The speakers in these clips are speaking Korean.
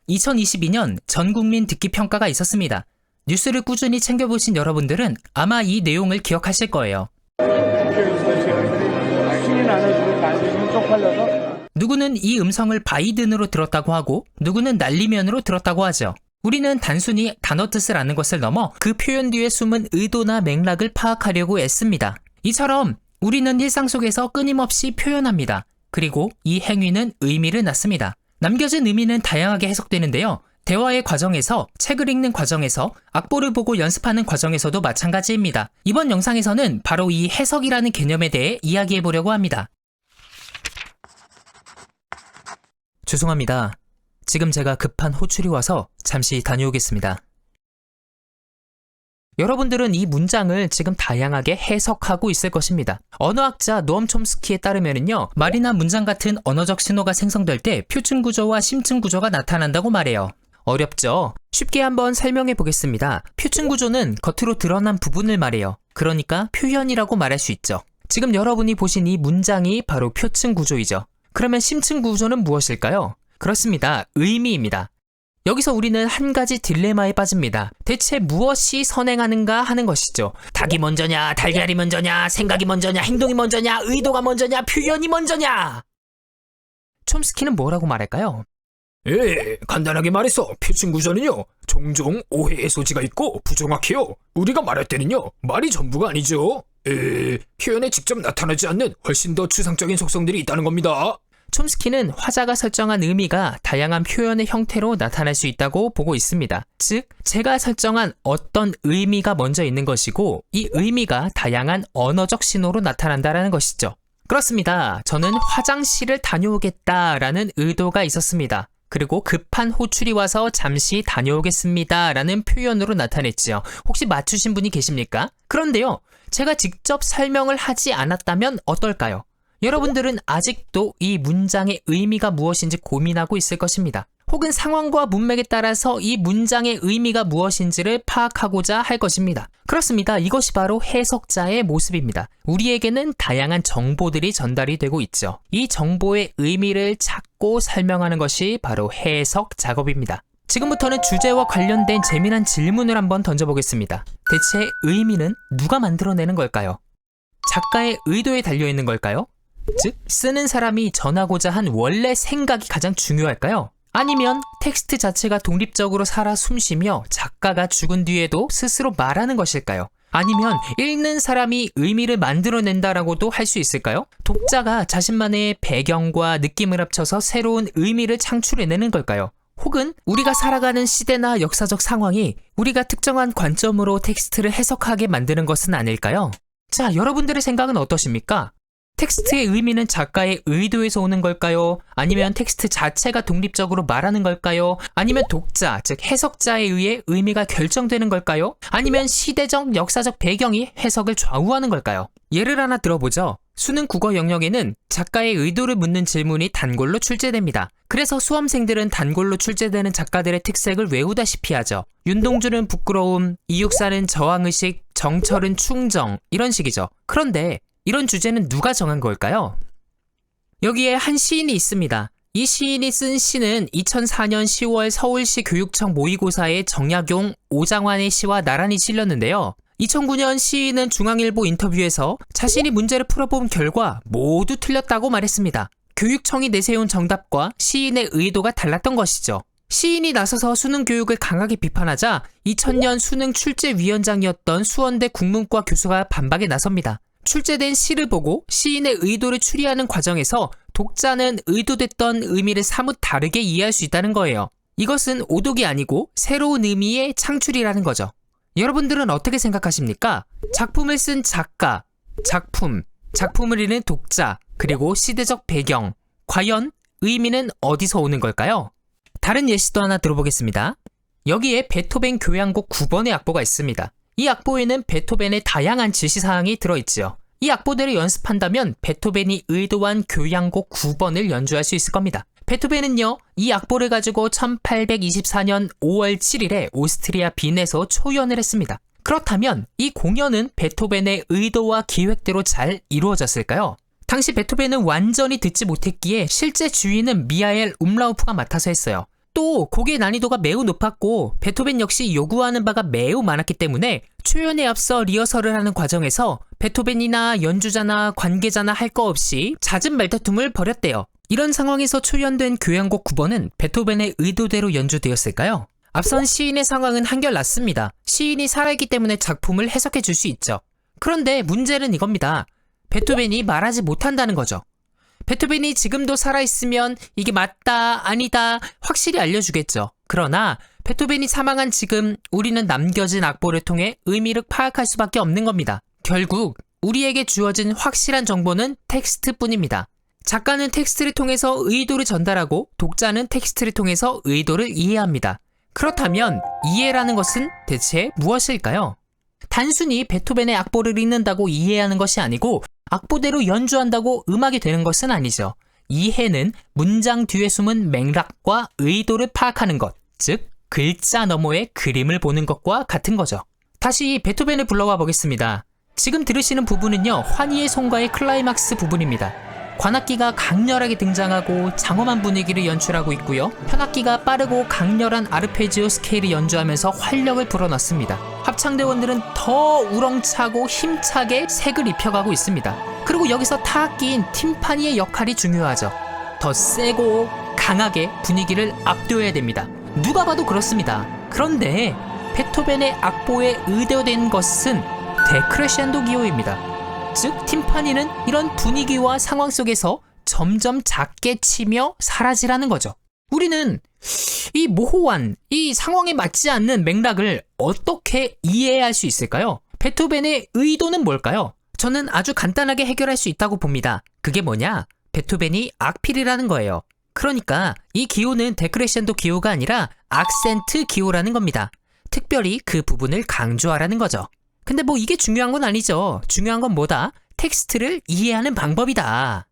2022년 전국민 듣기 평가가 있었습니다. 뉴스를 꾸준히 챙겨보신 여러분들은 아마 이 내용을 기억하실 거예요. 누구는 이 음성을 바이든으로 들었다고 하고 누구는 날리면으로 들었다고 하죠. 우리는 단순히 단어 뜻을 아는 것을 넘어 그 표현 뒤에 숨은 의도나 맥락을 파악하려고 애씁니다. 이처럼 우리는 일상 속에서 끊임없이 표현합니다. 그리고 이 행위는 의미를 낳습니다. 남겨진 의미는 다양하게 해석되는데요. 대화의 과정에서, 책을 읽는 과정에서, 악보를 보고 연습하는 과정에서도 마찬가지입니다. 이번 영상에서는 바로 이 해석이라는 개념에 대해 이야기해보려고 합니다. 죄송합니다. 지금 제가 급한 호출이 와서 잠시 다녀오겠습니다. 여러분들은 이 문장을 지금 다양하게 해석하고 있을 것입니다. 언어학자 노엄 촘스키에 따르면요, 말이나 문장 같은 언어적 신호가 생성될 때 표준 구조와 심층 구조가 나타난다고 말해요. 어렵죠? 쉽게 한번 설명해 보겠습니다. 표준 구조는 겉으로 드러난 부분을 말해요. 그러니까 표현이라고 말할 수 있죠. 지금 여러분이 보신 이 문장이 바로 표층 구조이죠. 그러면 심층 구조는 무엇일까요? 그렇습니다. 의미입니다. 여기서 우리는 한 가지 딜레마에 빠집니다. 대체 무엇이 선행하는가 하는 것이죠. 닭이 먼저냐, 달걀이 먼저냐, 생각이 먼저냐, 행동이 먼저냐, 의도가 먼저냐, 표현이 먼저냐. 촘스키는 뭐라고 말할까요? 간단하게 말해서 표준 구조는요, 종종 오해의 소지가 있고 부정확해요. 우리가 말할 때는요, 말이 전부가 아니죠. 표현에 직접 나타나지 않는 훨씬 더 추상적인 속성들이 있다는 겁니다. 촘스키는 화자가 설정한 의미가 다양한 표현의 형태로 나타날 수 있다고 보고 있습니다. 즉, 제가 설정한 어떤 의미가 먼저 있는 것이고 이 의미가 다양한 언어적 신호로 나타난다는 것이죠. 그렇습니다. 저는 화장실을 다녀오겠다라는 의도가 있었습니다. 그리고 급한 호출이 와서 잠시 다녀오겠습니다 라는 표현으로 나타냈지요. 혹시 맞추신 분이 계십니까? 그런데요, 제가 직접 설명을 하지 않았다면 어떨까요? 여러분들은 아직도 이 문장의 의미가 무엇인지 고민하고 있을 것입니다. 혹은 상황과 문맥에 따라서 이 문장의 의미가 무엇인지를 파악하고자 할 것입니다. 그렇습니다. 이것이 바로 해석자의 모습입니다. 우리에게는 다양한 정보들이 전달이 되고 있죠. 이 정보의 의미를 찾고 설명하는 것이 바로 해석 작업입니다. 지금부터는 주제와 관련된 재미난 질문을 한번 던져보겠습니다. 대체 의미는 누가 만들어내는 걸까요? 작가의 의도에 달려있는 걸까요? 즉, 쓰는 사람이 전하고자 한 원래 생각이 가장 중요할까요? 아니면 텍스트 자체가 독립적으로 살아 숨쉬며 작가가 죽은 뒤에도 스스로 말하는 것일까요? 아니면 읽는 사람이 의미를 만들어낸다라고도 할 수 있을까요? 독자가 자신만의 배경과 느낌을 합쳐서 새로운 의미를 창출해내는 걸까요? 혹은 우리가 살아가는 시대나 역사적 상황이 우리가 특정한 관점으로 텍스트를 해석하게 만드는 것은 아닐까요? 자, 여러분들의 생각은 어떠십니까? 텍스트의 의미는 작가의 의도에서 오는 걸까요? 아니면 텍스트 자체가 독립적으로 말하는 걸까요? 아니면 독자, 즉 해석자에 의해 의미가 결정되는 걸까요? 아니면 시대적, 역사적 배경이 해석을 좌우하는 걸까요? 예를 하나 들어보죠. 수능 국어 영역에는 작가의 의도를 묻는 질문이 단골로 출제됩니다. 그래서 수험생들은 단골로 출제되는 작가들의 특색을 외우다시피 하죠. 윤동주는 부끄러움, 이육사는 저항의식, 정철은 충정, 이런 식이죠. 그런데 이런 주제는 누가 정한 걸까요? 여기에 한 시인이 있습니다. 이 시인이 쓴 시는 2004년 10월 서울시 교육청 모의고사에 정약용, 오장환의 시와 나란히 실렸는데요. 2009년 시인은 중앙일보 인터뷰에서 자신이 문제를 풀어본 결과 모두 틀렸다고 말했습니다. 교육청이 내세운 정답과 시인의 의도가 달랐던 것이죠. 시인이 나서서 수능 교육을 강하게 비판하자 2000년 수능 출제위원장이었던 수원대 국문과 교수가 반박에 나섭니다. 출제된 시를 보고 시인의 의도를 추리하는 과정에서 독자는 의도됐던 의미를 사뭇 다르게 이해할 수 있다는 거예요. 이것은 오독이 아니고 새로운 의미의 창출이라는 거죠. 여러분들은 어떻게 생각하십니까? 작품을 쓴 작가, 작품을 읽는 독자, 그리고 시대적 배경, 과연 의미는 어디서 오는 걸까요? 다른 예시도 하나 들어보겠습니다. 여기에 베토벤 교향곡 9번의 악보가 있습니다. 이 악보에는 베토벤의 다양한 지시사항이 들어있지요. 이 악보대로 연습한다면 베토벤이 의도한 교향곡 9번을 연주할 수 있을 겁니다. 베토벤은요, 이 악보를 가지고 1824년 5월 7일에 오스트리아 빈에서 초연을 했습니다. 그렇다면 이 공연은 베토벤의 의도와 기획대로 잘 이루어졌을까요? 당시 베토벤은 완전히 듣지 못했기에 실제 주인은 미하엘 움라우프가 맡아서 했어요. 또 곡의 난이도가 매우 높았고 베토벤 역시 요구하는 바가 매우 많았기 때문에 초연에 앞서 리허설을 하는 과정에서 베토벤이나 연주자나 관계자나 할 거 없이 잦은 말다툼을 벌였대요. 이런 상황에서 초연된 교향곡 9번은 베토벤의 의도대로 연주되었을까요? 앞선 시인의 상황은 한결 낫습니다. 시인이 살아있기 때문에 작품을 해석해 줄 수 있죠. 그런데 문제는 이겁니다. 베토벤이 말하지 못한다는 거죠. 베토벤이 지금도 살아있으면 이게 맞다, 아니다 확실히 알려주겠죠. 그러나 베토벤이 사망한 지금 우리는 남겨진 악보를 통해 의미를 파악할 수밖에 없는 겁니다. 결국 우리에게 주어진 확실한 정보는 텍스트뿐입니다. 작가는 텍스트를 통해서 의도를 전달하고 독자는 텍스트를 통해서 의도를 이해합니다. 그렇다면 이해라는 것은 대체 무엇일까요? 단순히 베토벤의 악보를 읽는다고 이해하는 것이 아니고 악보대로 연주한다고 음악이 되는 것은 아니죠. 이해는 문장 뒤에 숨은 맥락과 의도를 파악하는 것, 즉 글자 너머의 그림을 보는 것과 같은 거죠. 다시 베토벤을 불러와 보겠습니다. 지금 들으시는 부분은요, 환희의 송가의 클라이막스 부분입니다. 관악기가 강렬하게 등장하고 장엄한 분위기를 연출하고 있고요. 현악기가 빠르고 강렬한 아르페지오 스케일을 연주하면서 활력을 불어넣습니다. 합창대원들은 더 우렁차고 힘차게 색을 입혀가고 있습니다. 그리고 여기서 타악기인 팀파니의 역할이 중요하죠. 더 세고 강하게 분위기를 압도해야 됩니다. 누가 봐도 그렇습니다. 그런데 베토벤의 악보에 의도된 것은 데크레셴도 기호입니다. 즉 팀파니는 이런 분위기와 상황 속에서 점점 작게 치며 사라지라는 거죠. 우리는 이 모호한 이 상황에 맞지 않는 맥락을 어떻게 이해할 수 있을까요? 베토벤의 의도는 뭘까요? 저는 아주 간단하게 해결할 수 있다고 봅니다. 그게 뭐냐? 베토벤이 악필이라는 거예요. 그러니까 이 기호는 데크레셴도 기호가 아니라 악센트 기호라는 겁니다. 특별히 그 부분을 강조하라는 거죠. 근데 뭐 이게 중요한 건 아니죠. 중요한 건 뭐다? 텍스트를 이해하는 방법이다.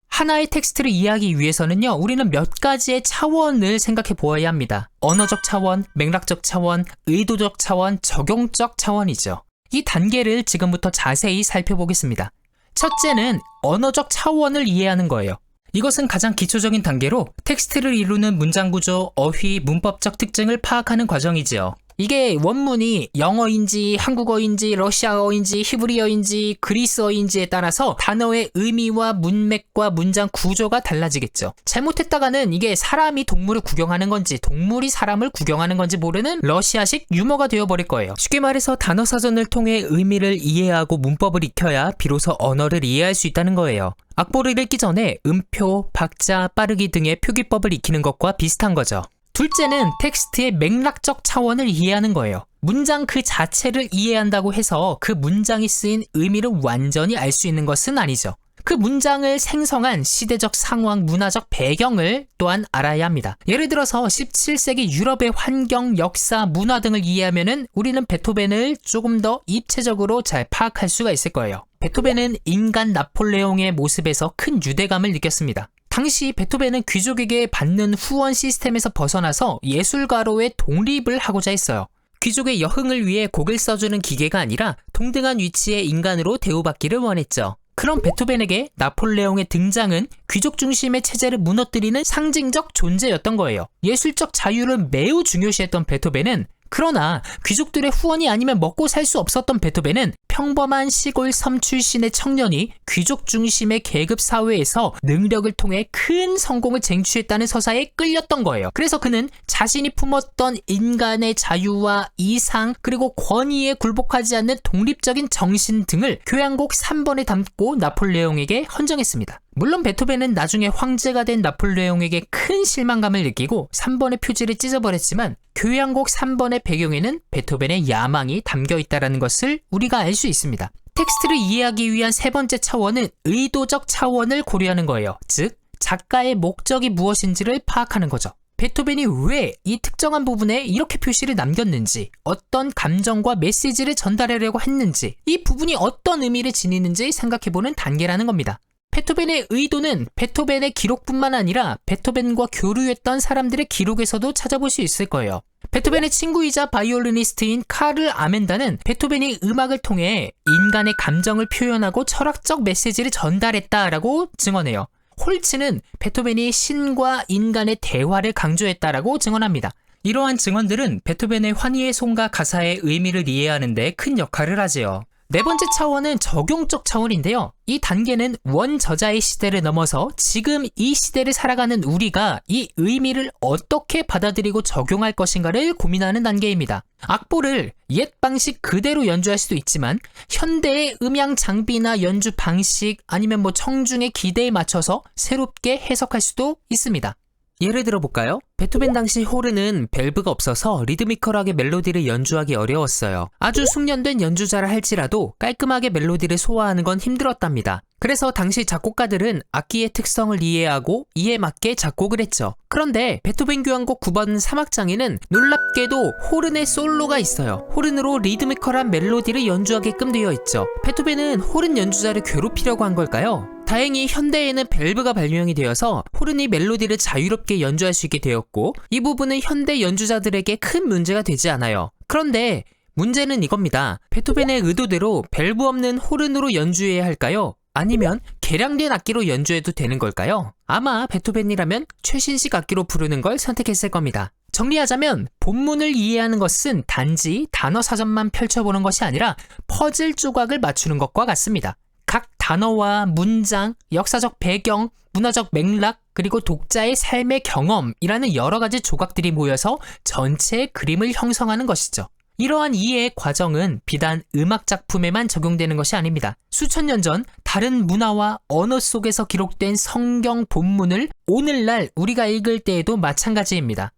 하나의 텍스트를 이해하기 위해서는요, 우리는 몇 가지의 차원을 생각해 보아야 합니다. 언어적 차원, 맥락적 차원, 의도적 차원, 적용적 차원이죠. 이 단계를 지금부터 자세히 살펴보겠습니다. 첫째는 언어적 차원을 이해하는 거예요. 이것은 가장 기초적인 단계로 텍스트를 이루는 문장 구조, 어휘, 문법적 특징을 파악하는 과정이지요. 이게 원문이 영어인지 한국어인지 러시아어인지 히브리어인지 그리스어인지에 따라서 단어의 의미와 문맥과 문장 구조가 달라지겠죠. 잘못했다가는 이게 사람이 동물을 구경하는 건지 동물이 사람을 구경하는 건지 모르는 러시아식 유머가 되어버릴 거예요. 쉽게 말해서 단어 사전을 통해 의미를 이해하고 문법을 익혀야 비로소 언어를 이해할 수 있다는 거예요. 악보를 읽기 전에 음표, 박자, 빠르기 등의 표기법을 익히는 것과 비슷한 거죠. 둘째는 텍스트의 맥락적 차원을 이해하는 거예요. 문장 그 자체를 이해한다고 해서 그 문장이 쓰인 의미를 완전히 알 수 있는 것은 아니죠. 그 문장을 생성한 시대적 상황, 문화적 배경을 또한 알아야 합니다. 예를 들어서 17세기 유럽의 환경, 역사, 문화 등을 이해하면은 우리는 베토벤을 조금 더 입체적으로 잘 파악할 수가 있을 거예요. 베토벤은 인간 나폴레옹의 모습에서 큰 유대감을 느꼈습니다. 당시 베토벤은 귀족에게 받는 후원 시스템에서 벗어나서 예술가로의 독립을 하고자 했어요. 귀족의 여흥을 위해 곡을 써주는 기계가 아니라 동등한 위치의 인간으로 대우받기를 원했죠. 그런 베토벤에게 나폴레옹의 등장은 귀족 중심의 체제를 무너뜨리는 상징적 존재였던 거예요. 예술적 자유를 매우 중요시했던 베토벤은, 그러나 귀족들의 후원이 아니면 먹고 살 수 없었던 베토벤은 평범한 시골 섬 출신의 청년이 귀족 중심의 계급 사회에서 능력을 통해 큰 성공을 쟁취했다는 서사에 끌렸던 거예요. 그래서 그는 자신이 품었던 인간의 자유와 이상 그리고 권위에 굴복하지 않는 독립적인 정신 등을 교향곡 3번에 담고 나폴레옹에게 헌정했습니다. 물론 베토벤은 나중에 황제가 된 나폴레옹에게 큰 실망감을 느끼고 3번의 표지를 찢어버렸지만 교향곡 3번의 배경에는 베토벤의 야망이 담겨 있다는 것을 우리가 알 수 있습니다. 텍스트를 이해하기 위한 세 번째 차원은 의도적 차원을 고려하는 거예요. 즉, 작가의 목적이 무엇인지를 파악하는 거죠. 베토벤이 왜 이 특정한 부분에 이렇게 표시를 남겼는지, 어떤 감정과 메시지를 전달하려고 했는지, 이 부분이 어떤 의미를 지니는지 생각해보는 단계라는 겁니다. 베토벤의 의도는 베토벤의 기록뿐만 아니라 베토벤과 교류했던 사람들의 기록에서도 찾아볼 수 있을 거예요. 베토벤의 친구이자 바이올리니스트인 카를 아멘다는 베토벤이 음악을 통해 인간의 감정을 표현하고 철학적 메시지를 전달했다라고 증언해요. 홀츠는 베토벤이 신과 인간의 대화를 강조했다라고 증언합니다. 이러한 증언들은 베토벤의 환희의 손과 가사의 의미를 이해하는 데 큰 역할을 하지요. 네 번째 차원은 적용적 차원인데요. 이 단계는 원저자의 시대를 넘어서 지금 이 시대를 살아가는 우리가 이 의미를 어떻게 받아들이고 적용할 것인가를 고민하는 단계입니다. 악보를 옛 방식 그대로 연주할 수도 있지만 현대의 음향 장비나 연주 방식 아니면 청중의 기대에 맞춰서 새롭게 해석할 수도 있습니다. 예를 들어 볼까요? 베토벤 당시 호르는 밸브가 없어서 리드미컬하게 멜로디를 연주하기 어려웠어요. 아주 숙련된 연주자라 할지라도 깔끔하게 멜로디를 소화하는 건 힘들었답니다. 그래서 당시 작곡가들은 악기의 특성을 이해하고 이에 맞게 작곡을 했죠. 그런데 베토벤 교향곡 9번 3악장에는 놀랍게도 호른의 솔로가 있어요. 호른으로 리드미컬한 멜로디를 연주하게끔 되어 있죠. 베토벤은 호른 연주자를 괴롭히려고 한 걸까요? 다행히 현대에는 밸브가 발명이 되어서 호른이 멜로디를 자유롭게 연주할 수 있게 되었고 이 부분은 현대 연주자들에게 큰 문제가 되지 않아요. 그런데 문제는 이겁니다. 베토벤의 의도대로 밸브 없는 호른으로 연주해야 할까요? 아니면 개량된 악기로 연주해도 되는 걸까요? 아마 베토벤이라면 최신식 악기로 부르는 걸 선택했을 겁니다. 정리하자면 본문을 이해하는 것은 단지 단어 사전만 펼쳐보는 것이 아니라 퍼즐 조각을 맞추는 것과 같습니다. 각 단어와 문장, 역사적 배경, 문화적 맥락, 그리고 독자의 삶의 경험이라는 여러 가지 조각들이 모여서 전체 그림을 형성하는 것이죠. 이러한 이해의 과정은 비단 음악 작품에만 적용되는 것이 아닙니다. 수천 년 전 다른 문화와 언어 속에서 기록된 성경 본문을 오늘날 우리가 읽을 때에도 마찬가지입니다.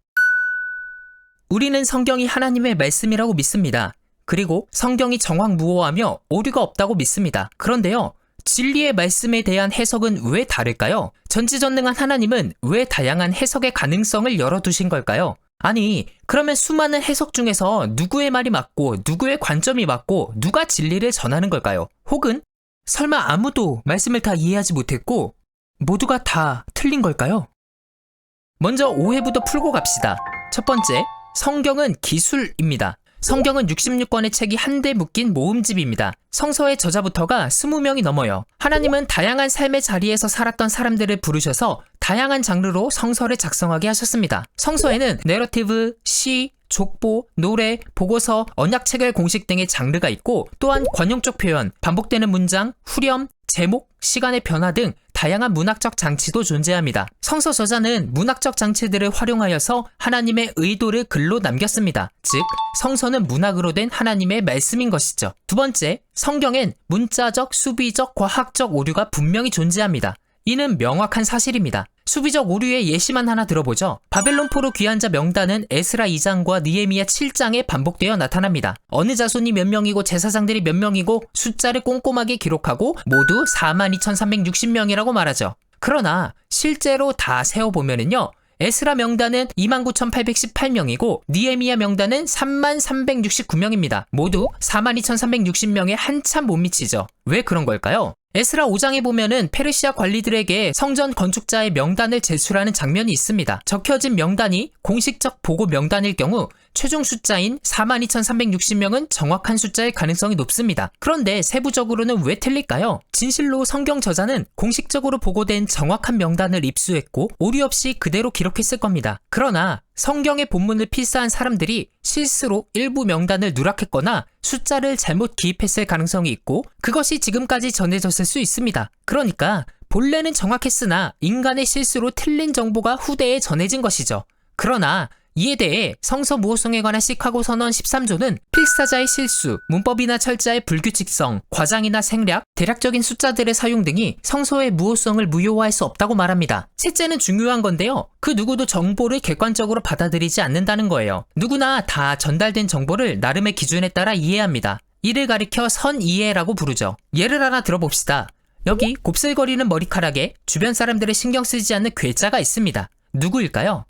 우리는 성경이 하나님의 말씀이라고 믿습니다. 그리고 성경이 정확무호하며 오류가 없다고 믿습니다. 그런데요, 진리의 말씀에 대한 해석은 왜 다를까요? 전지전능한 하나님은 왜 다양한 해석의 가능성을 열어두신 걸까요? 아니, 그러면 수많은 해석 중에서 누구의 말이 맞고 누구의 관점이 맞고 누가 진리를 전하는 걸까요? 혹은 설마 아무도 말씀을 다 이해하지 못했고 모두가 다 틀린 걸까요? 먼저 오해부터 풀고 갑시다. 첫 번째, 성경은 기술입니다. 성경은 66권의 책이 한데 묶인 모음집입니다. 성서의 저자부터가 20명이 넘어요. 하나님은 다양한 삶의 자리에서 살았던 사람들을 부르셔서 다양한 장르로 성서를 작성하게 하셨습니다. 성서에는 내러티브, 시, 족보, 노래, 보고서, 언약체결 공식 등의 장르가 있고 또한 관용적 표현, 반복되는 문장, 후렴, 제목, 시간의 변화 등 다양한 문학적 장치도 존재합니다. 성서 저자는 문학적 장치들을 활용하여서 하나님의 의도를 글로 남겼습니다. 즉, 성서는 문학으로 된 하나님의 말씀인 것이죠. 두 번째, 성경엔 문자적, 수비적, 과학적 오류가 분명히 존재합니다. 이는 명확한 사실입니다. 수비적 오류의 예시만 하나 들어보죠. 바벨론 포로 귀환 자 명단은 에스라 2장과 느헤미야 7장에 반복되어 나타납니다. 어느 자손이 몇 명이고 제사장들이 몇 명이고 숫자를 꼼꼼하게 기록하고 모두 42,360명이라고 말하죠. 그러나 실제로 다 세어보면은요, 에스라 명단은 29,818명이고 느헤미야 명단은 33,369명입니다. 모두 42,360명에 한참 못 미치죠. 왜 그런 걸까요? 에스라 5장에 보면은 페르시아 관리들에게 성전 건축자의 명단을 제출하는 장면이 있습니다. 적혀진 명단이 공식적 보고 명단일 경우 최종 숫자인 42,360명은 정확한 숫자일 가능성이 높습니다. 그런데 세부적으로는 왜 틀릴까요? 진실로 성경 저자는 공식적으로 보고된 정확한 명단을 입수했고 오류 없이 그대로 기록했을 겁니다. 그러나 성경의 본문을 필사한 사람들이 실수로 일부 명단을 누락했거나 숫자를 잘못 기입했을 가능성이 있고 그것이 지금까지 전해졌을 수 있습니다. 그러니까 본래는 정확했으나 인간의 실수로 틀린 정보가 후대에 전해진 것이죠. 그러나 이에 대해 성서 무호성에 관한 시카고 선언 13조는 필사자의 실수, 문법이나 철자의 불규칙성, 과장이나 생략, 대략적인 숫자들의 사용 등이 성서의 무호성을 무효화할 수 없다고 말합니다. 셋째는 중요한 건데요. 그 누구도 정보를 객관적으로 받아들이지 않는다는 거예요. 누구나 다 전달된 정보를 나름의 기준에 따라 이해합니다. 이를 가리켜 선이해라고 부르죠. 예를 하나 들어봅시다. 여기 곱슬거리는 머리카락에 주변 사람들의 신경 쓰지 않는 괴짜가 있습니다. 누구일까요?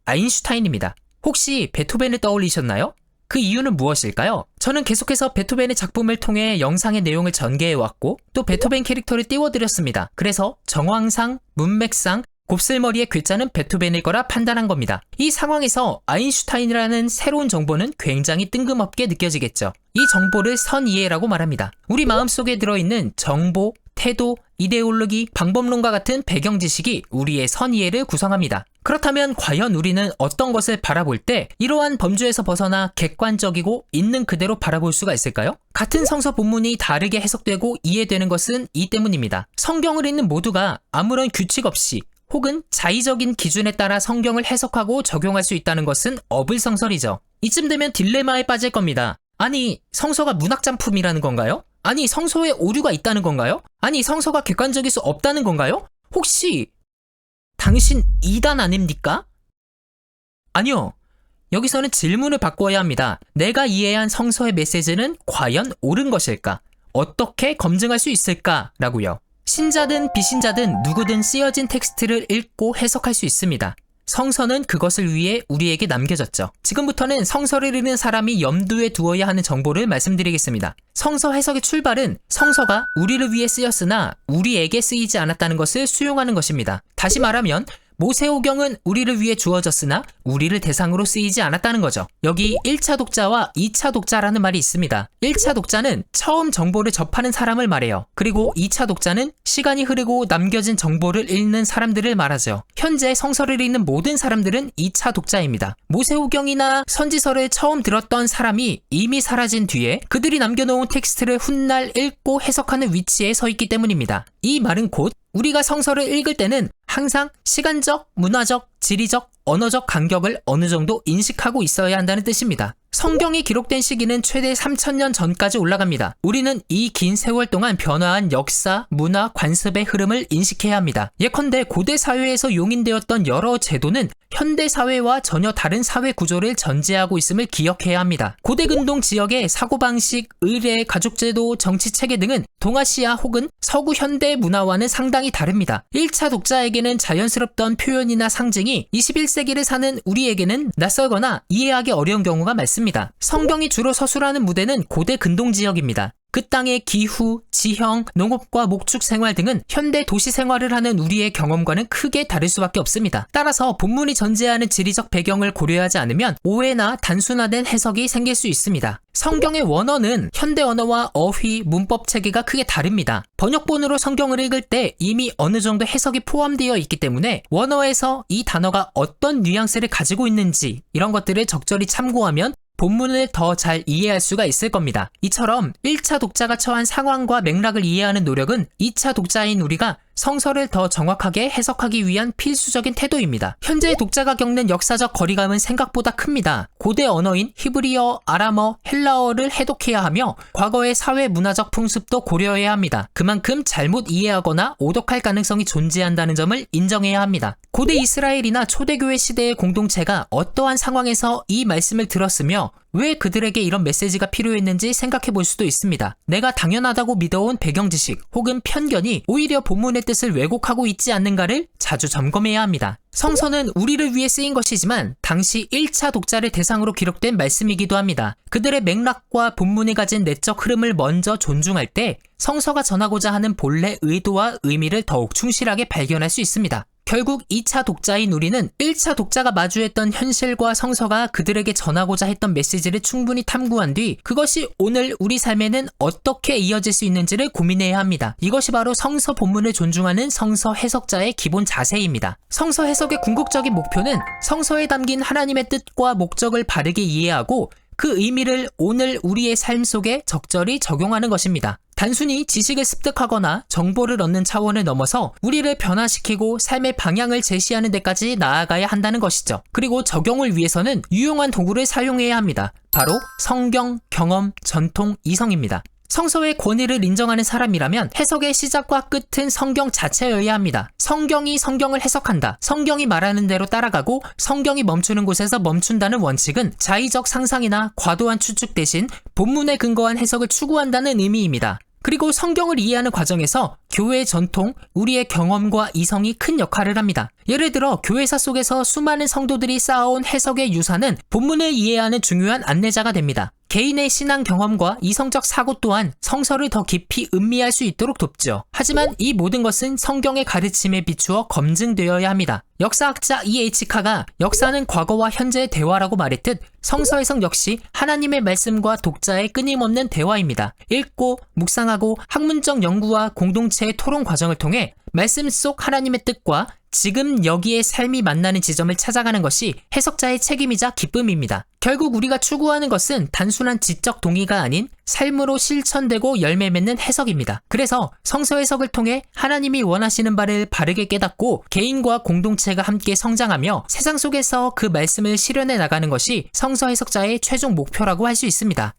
아인슈타인입니다. 혹시 베토벤을 떠올리셨나요? 그 이유는 무엇일까요? 저는 계속해서 베토벤의 작품을 통해 영상의 내용을 전개해왔고 또 베토벤 캐릭터를 띄워드렸습니다. 그래서 정황상, 문맥상, 곱슬머리의 괴짜는 베토벤일 거라 판단한 겁니다. 이 상황에서 아인슈타인이라는 새로운 정보는 굉장히 뜬금없게 느껴지겠죠. 이 정보를 선이해라고 말합니다. 우리 마음속에 들어있는 정보, 태도, 이데올로기, 방법론과 같은 배경 지식이 우리의 선이해를 구성합니다. 그렇다면 과연 우리는 어떤 것을 바라볼 때 이러한 범주에서 벗어나 객관적이고 있는 그대로 바라볼 수가 있을까요? 같은 성서 본문이 다르게 해석되고 이해되는 것은 이 때문입니다. 성경을 읽는 모두가 아무런 규칙 없이 혹은 자의적인 기준에 따라 성경을 해석하고 적용할 수 있다는 것은 어불성설이죠. 이쯤 되면 딜레마에 빠질 겁니다. 아니, 성서가 문학작품이라는 건가요? 아니, 성서에 오류가 있다는 건가요? 아니, 성서가 객관적일 수 없다는 건가요? 혹시 당신 이단 아닙니까? 아니요. 여기서는 질문을 바꿔야 합니다. 내가 이해한 성서의 메시지는 과연 옳은 것일까? 어떻게 검증할 수 있을까? 라고요. 신자든 비신자든 누구든 쓰여진 텍스트를 읽고 해석할 수 있습니다. 성서는 그것을 위해 우리에게 남겨졌죠. 지금부터는 성서를 읽는 사람이 염두에 두어야 하는 정보를 말씀드리겠습니다. 성서 해석의 출발은 성서가 우리를 위해 쓰였으나 우리에게 쓰이지 않았다는 것을 수용하는 것입니다. 다시 말하면 모세오경은 우리를 위해 주어졌으나 우리를 대상으로 쓰이지 않았다는 거죠. 여기 1차 독자와 2차 독자라는 말이 있습니다. 1차 독자는 처음 정보를 접하는 사람을 말해요. 그리고 2차 독자는 시간이 흐르고 남겨진 정보를 읽는 사람들을 말하죠. 현재 성서를 읽는 모든 사람들은 2차 독자입니다. 모세오경이나 선지서를 처음 들었던 사람이 이미 사라진 뒤에 그들이 남겨놓은 텍스트를 훗날 읽고 해석하는 위치에 서 있기 때문입니다. 이 말은 곧 우리가 성서를 읽을 때는 항상 시간적, 문화적, 지리적, 언어적 간격을 어느 정도 인식하고 있어야 한다는 뜻입니다. 성경이 기록된 시기는 최대 3000년 전까지 올라갑니다. 우리는 이 긴 세월 동안 변화한 역사, 문화, 관습의 흐름을 인식해야 합니다. 예컨대 고대 사회에서 용인되었던 여러 제도는 현대 사회와 전혀 다른 사회 구조를 전제하고 있음을 기억해야 합니다. 고대 근동 지역의 사고방식, 의례, 가족제도, 정치체계 등은 동아시아 혹은 서구 현대 문화와는 상당히 다릅니다. 1차 독자에게는 자연스럽던 표현이나 상징이 21세기를 사는 우리에게는 낯설거나 이해하기 어려운 경우가 많습니다. 성경이 주로 서술하는 무대는 고대 근동 지역입니다. 그 땅의 기후, 지형, 농업과 목축 생활 등은 현대 도시 생활을 하는 우리의 경험과는 크게 다를 수밖에 없습니다. 따라서 본문이 전제하는 지리적 배경을 고려하지 않으면 오해나 단순화된 해석이 생길 수 있습니다. 성경의 원어는 현대 언어와 어휘, 문법 체계가 크게 다릅니다. 번역본으로 성경을 읽을 때 이미 어느 정도 해석이 포함되어 있기 때문에 원어에서 이 단어가 어떤 뉘앙스를 가지고 있는지 이런 것들을 적절히 참고하면 본문을 더 잘 이해할 수가 있을 겁니다. 이처럼 1차 독자가 처한 상황과 맥락을 이해하는 노력은 2차 독자인 우리가 성서를 더 정확하게 해석하기 위한 필수적인 태도입니다. 현재 독자가 겪는 역사적 거리감은 생각보다 큽니다. 고대 언어인 히브리어, 아람어, 헬라어를 해독해야 하며 과거의 사회 문화적 풍습도 고려해야 합니다. 그만큼 잘못 이해하거나 오독할 가능성이 존재한다는 점을 인정해야 합니다. 고대 이스라엘이나 초대교회 시대의 공동체가 어떠한 상황에서 이 말씀을 들었으며 왜 그들에게 이런 메시지가 필요했는지 생각해 볼 수도 있습니다. 내가 당연하다고 믿어온 배경 지식 혹은 편견이 오히려 본문의 뜻을 왜곡하고 있지 않는가를 자주 점검해야 합니다. 성서는 우리를 위해 쓰인 것이지만 당시 1차 독자를 대상으로 기록된 말씀이기도 합니다. 그들의 맥락과 본문이 가진 내적 흐름을 먼저 존중할 때 성서가 전하고자 하는 본래 의도와 의미를 더욱 충실하게 발견할 수 있습니다. 결국 2차 독자인 우리는 1차 독자가 마주했던 현실과 성서가 그들에게 전하고자 했던 메시지를 충분히 탐구한 뒤 그것이 오늘 우리 삶에는 어떻게 이어질 수 있는지를 고민해야 합니다. 이것이 바로 성서 본문을 존중하는 성서 해석자의 기본 자세입니다. 성서 해석의 궁극적인 목표는 성서에 담긴 하나님의 뜻과 목적을 바르게 이해하고 그 의미를 오늘 우리의 삶 속에 적절히 적용하는 것입니다. 단순히 지식을 습득하거나 정보를 얻는 차원을 넘어서 우리를 변화시키고 삶의 방향을 제시하는 데까지 나아가야 한다는 것이죠. 그리고 적용을 위해서는 유용한 도구를 사용해야 합니다. 바로 성경, 경험, 전통, 이성입니다. 성서의 권위를 인정하는 사람이라면 해석의 시작과 끝은 성경 자체여야 합니다. 성경이 성경을 해석한다. 성경이 말하는 대로 따라가고 성경이 멈추는 곳에서 멈춘다는 원칙은 자의적 상상이나 과도한 추측 대신 본문에 근거한 해석을 추구한다는 의미입니다. 그리고 성경을 이해하는 과정에서 교회의 전통, 우리의 경험과 이성이 큰 역할을 합니다. 예를 들어 교회사 속에서 수많은 성도들이 쌓아온 해석의 유산은 본문을 이해하는 중요한 안내자가 됩니다. 개인의 신앙 경험과 이성적 사고 또한 성서를 더 깊이 음미할 수 있도록 돕죠. 하지만 이 모든 것은 성경의 가르침에 비추어 검증되어야 합니다. 역사학자 E.H. 카가 역사는 과거와 현재의 대화라고 말했듯 성서 해석 역시 하나님의 말씀과 독자의 끊임없는 대화입니다. 읽고 묵상하고 학문적 연구와 공동체의 토론 과정을 통해 말씀 속 하나님의 뜻과 지금 여기에 삶이 만나는 지점을 찾아가는 것이 해석자의 책임이자 기쁨입니다. 결국 우리가 추구하는 것은 단순한 지적 동의가 아닌 삶으로 실천되고 열매 맺는 해석입니다. 그래서 성서 해석을 통해 하나님이 원하시는 바를 바르게 깨닫고 개인과 공동체가 함께 성장하며 세상 속에서 그 말씀을 실현해 나가는 것이 성서 해석자의 최종 목표라고 할 수 있습니다.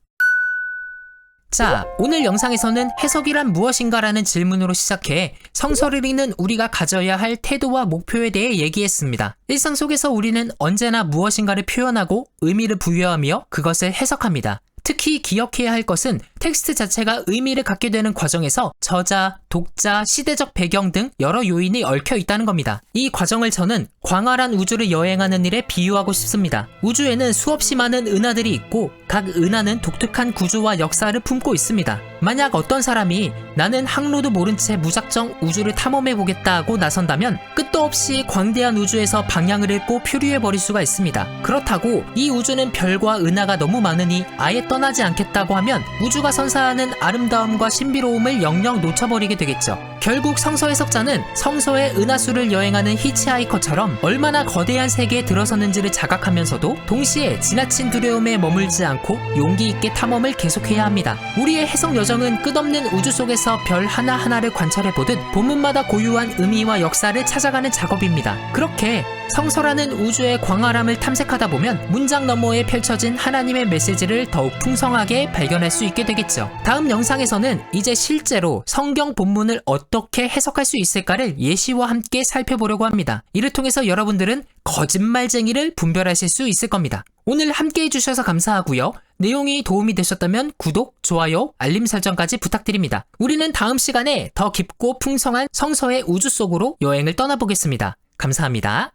자, 오늘 영상에서는 해석이란 무엇인가라는 질문으로 시작해 성서를 읽는 우리가 가져야 할 태도와 목표에 대해 얘기했습니다. 일상 속에서 우리는 언제나 무엇인가를 표현하고 의미를 부여하며 그것을 해석합니다. 특히 기억해야 할 것은 텍스트 자체가 의미를 갖게 되는 과정에서 저자, 독자, 시대적 배경 등 여러 요인이 얽혀 있다는 겁니다. 이 과정을 저는 광활한 우주를 여행하는 일에 비유하고 싶습니다. 우주에는 수없이 많은 은하들이 있고 각 은하는 독특한 구조와 역사를 품고 있습니다. 만약 어떤 사람이 나는 항로도 모른 채 무작정 우주를 탐험해보겠다 하고 나선다면 끝도 없이 광대한 우주에서 방향을 잃고 표류해버릴 수가 있습니다. 그렇다고 이 우주는 별과 은하가 너무 많으니 아예 떠나지 않겠다고 하면 우주가 선사하는 아름다움과 신비로움을 영영 놓쳐버리게 되겠죠. 결국 성서 해석자는 성서의 은하수를 여행하는 히치하이커처럼 얼마나 거대한 세계에 들어섰는지를 자각하면서도 동시에 지나친 두려움에 머물지 않고 용기 있게 탐험을 계속해야 합니다. 우리의 해석 여정은 끝없는 우주 속에서 별 하나하나를 관찰해보듯 본문마다 고유한 의미와 역사를 찾아가는 작업입니다. 그렇게 성서라는 우주의 광활함을 탐색하다 보면 문장 너머에 펼쳐진 하나님의 메시지를 더욱 풍성하게 발견할 수 있게 되겠죠. 다음 영상에서는 이제 실제로 성경 본문을 어떻게 해석할 수 있을까를 예시와 함께 살펴보려고 합니다. 이를 통해서 여러분들은 거짓말쟁이를 분별하실 수 있을 겁니다. 오늘 함께 해주셔서 감사하고요. 내용이 도움이 되셨다면 구독, 좋아요, 알림 설정까지 부탁드립니다. 우리는 다음 시간에 더 깊고 풍성한 성서의 우주 속으로 여행을 떠나보겠습니다. 감사합니다.